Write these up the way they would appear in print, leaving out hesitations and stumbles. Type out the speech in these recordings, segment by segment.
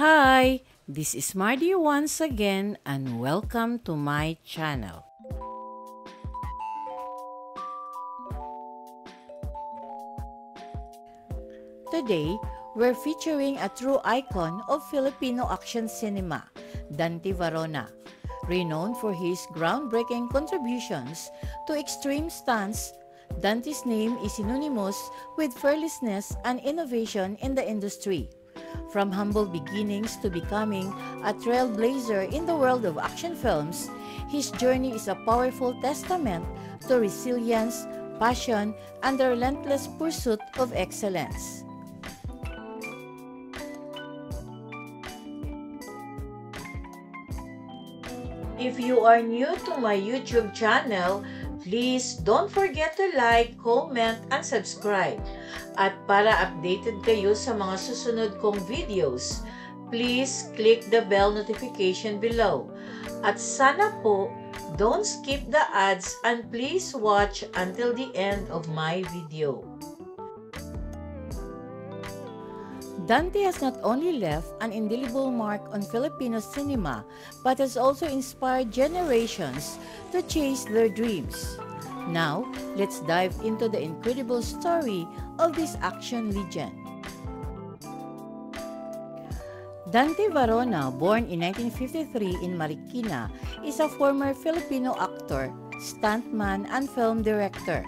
Hi, this is Mardy once again and welcome to my channel. Today, we're featuring a true icon of Filipino action cinema, Dante Varona. Renowned for his groundbreaking contributions to extreme stunts, Dante's name is synonymous with fearlessness and innovation in the industry. From humble beginnings to becoming a trailblazer in the world of action films, his journey is a powerful testament to resilience, passion, and the relentless pursuit of excellence. If you are new to my YouTube channel, please don't forget to like, comment, and subscribe. At para updated kayo sa mga susunod kong videos, please click the bell notification below. At sana po, don't skip the ads and please watch until the end of my video. Dante has not only left an indelible mark on Filipino cinema, but has also inspired generations to chase their dreams. Now, let's dive into the incredible story of this action legend. Dante Varona, born in 1953 in Marikina, is a former Filipino actor, stuntman, and film director.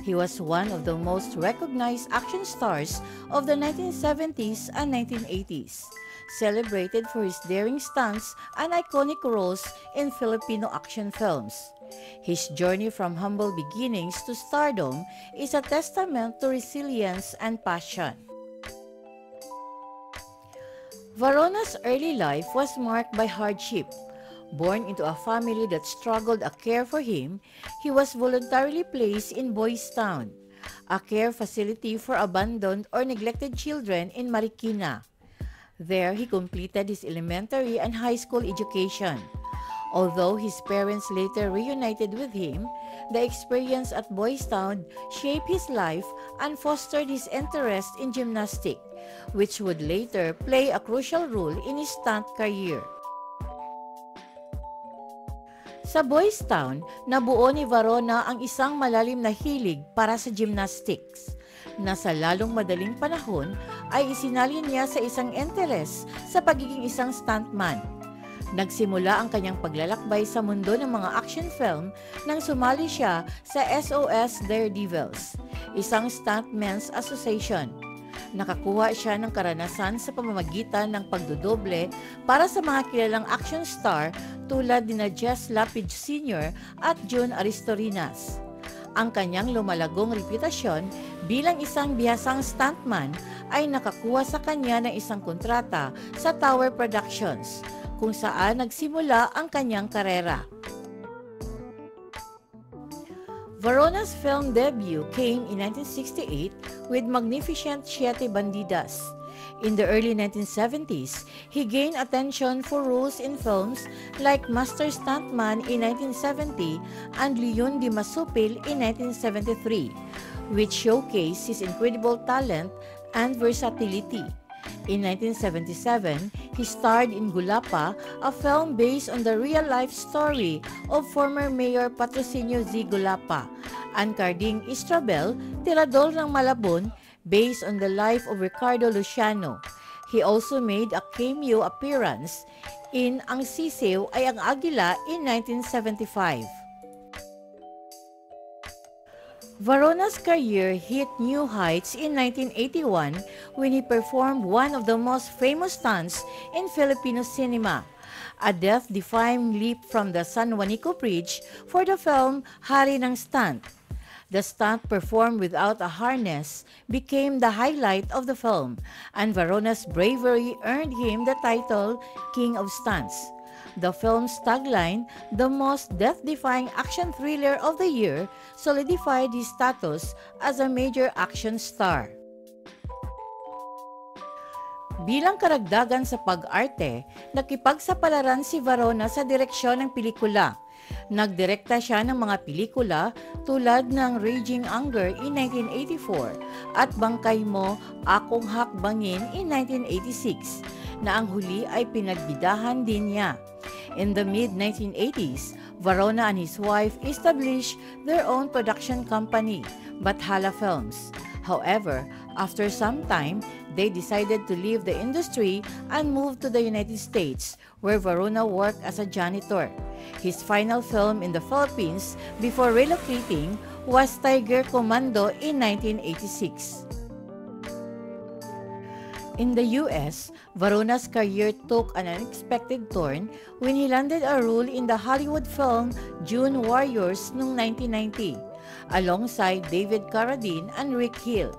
He was one of the most recognized action stars of the 1970s and 1980s, celebrated for his daring stunts and iconic roles in Filipino action films. His journey from humble beginnings to stardom is a testament to resilience and passion. Varona's early life was marked by hardship. Born into a family that struggled to care for him, he was voluntarily placed in Boys Town, a care facility for abandoned or neglected children in Marikina. There, he completed his elementary and high school education. Although his parents later reunited with him, the experience at Boys Town shaped his life and fostered his interest in gymnastics, which would later play a crucial role in his stunt career. Sa Boys Town, nabuo ni Varona ang isang malalim na hilig para sa gymnastics, na sa lalong madaling panahon ay isinalin niya sa isang interes sa pagiging isang stuntman. Nagsimula ang kanyang paglalakbay sa mundo ng mga action film nang sumali siya sa SOS Daredevils, isang stuntmen's association. Nakakuha siya ng karanasan sa pamamagitan ng pagdodoble para sa mga kilalang action star tulad ni Jess Lapid Sr. at June Aristorinas. Ang kanyang lumalagong reputasyon bilang isang bihasang stuntman ay nakakuha sa kanya ng isang kontrata sa Tower Productions, kung saan nagsimula ang kanyang karera. Varona's film debut came in 1968 with Magnificent Siete Bandidas. In the early 1970s, he gained attention for roles in films like Master Stuntman in 1970 and Leon de Masupil in 1973, which showcased his incredible talent and versatility. In 1977, he starred in Gulapa, a film based on the real-life story of former Mayor Patrocinio Z. Gulapa, and Carding Istrabel, Tirador ng Malabon, based on the life of Ricardo Luciano. He also made a cameo appearance in Ang Sisew ay ang Agila in 1975. Varona's career hit new heights in 1981 when he performed one of the most famous stunts in Filipino cinema, a death-defying leap from the San Juanico Bridge for the film Hari ng Stunt. The stunt, performed without a harness, became the highlight of the film, and Varona's bravery earned him the title King of Stunts. The film's tagline, "The most death-defying action thriller of the year," solidified his status as a major action star. Bilang karagdagan sa pag-arte, nakipagsapalaran si Varona sa direksyon ng pelikula. Nagdirekta siya ng mga pelikula tulad ng Raging Anger in 1984 at Bangkay Mo, Akong Hakbangin in 1986, na ang huli ay pinagbidahan din niya. In the mid-1980s, Varona and his wife established their own production company, Bathala Films. However, after some time, they decided to leave the industry and move to the United States, where Varona worked as a janitor. His final film in the Philippines before relocating was Tiger Commando in 1986. In the US, Varona's career took an unexpected turn when he landed a role in the Hollywood film June Warriors noong 1990, alongside David Carradine and Rick Hill.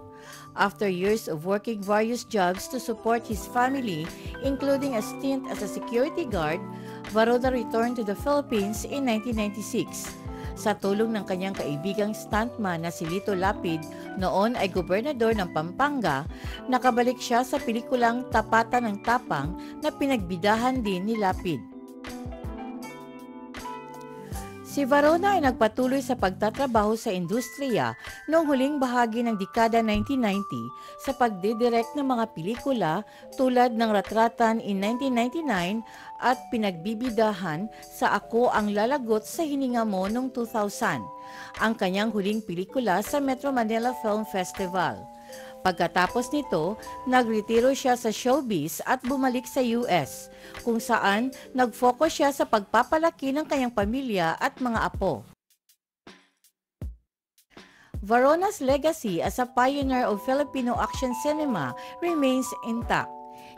After years of working various jobs to support his family, including a stint as a security guard, Varona returned to the Philippines in 1996. Sa tulong ng kanyang kaibigang stuntman na si Lito Lapid, noon ay gobernador ng Pampanga, nakabalik siya sa pelikulang Tapatan ng Tapang na pinagbidahan din ni Lapid. Si Varona ay nagpatuloy sa pagtatrabaho sa industriya noong huling bahagi ng dekada 1990 sa pagdidirect ng mga pelikula tulad ng Ratratan in 1999 at pinagbibidahan sa Ako ang Lalagot sa Hininga Mo noong 2000, ang kanyang huling pelikula sa Metro Manila Film Festival. Pagkatapos nito, nagretiro siya sa showbiz at bumalik sa US, kung saan nag-focus siya sa pagpapalaki ng kanyang pamilya at mga apo. Varona's legacy as a pioneer of Filipino action cinema remains intact.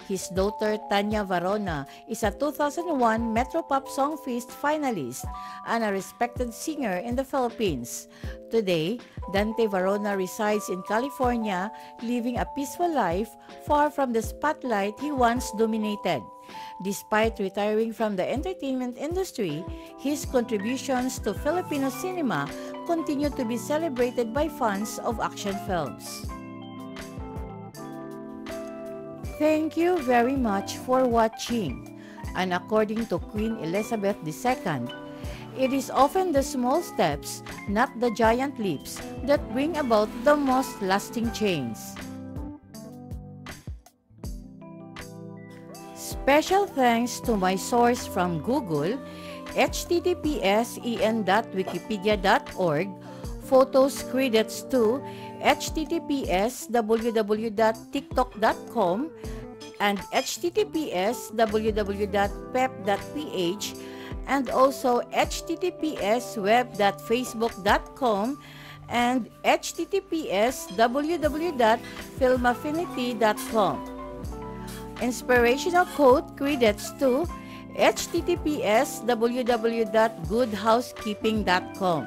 His daughter Tanya Varona is a 2001 Metropop Song Feast finalist and a respected singer in the Philippines. Today, Dante Varona resides in California, living a peaceful life far from the spotlight he once dominated. Despite retiring from the entertainment industry, his contributions to Filipino cinema continue to be celebrated by fans of action films. Thank you very much for watching. And according to Queen Elizabeth II, it is often the small steps, not the giant leaps, that bring about the most lasting change. Special thanks to my source from Google, https://en.wikipedia.org, photos credits to https://www.tiktok.com and https://www.pep.ph and also https://web.facebook.com and https://www.filmaffinity.com. Inspirational quote credits to https://www.goodhousekeeping.com.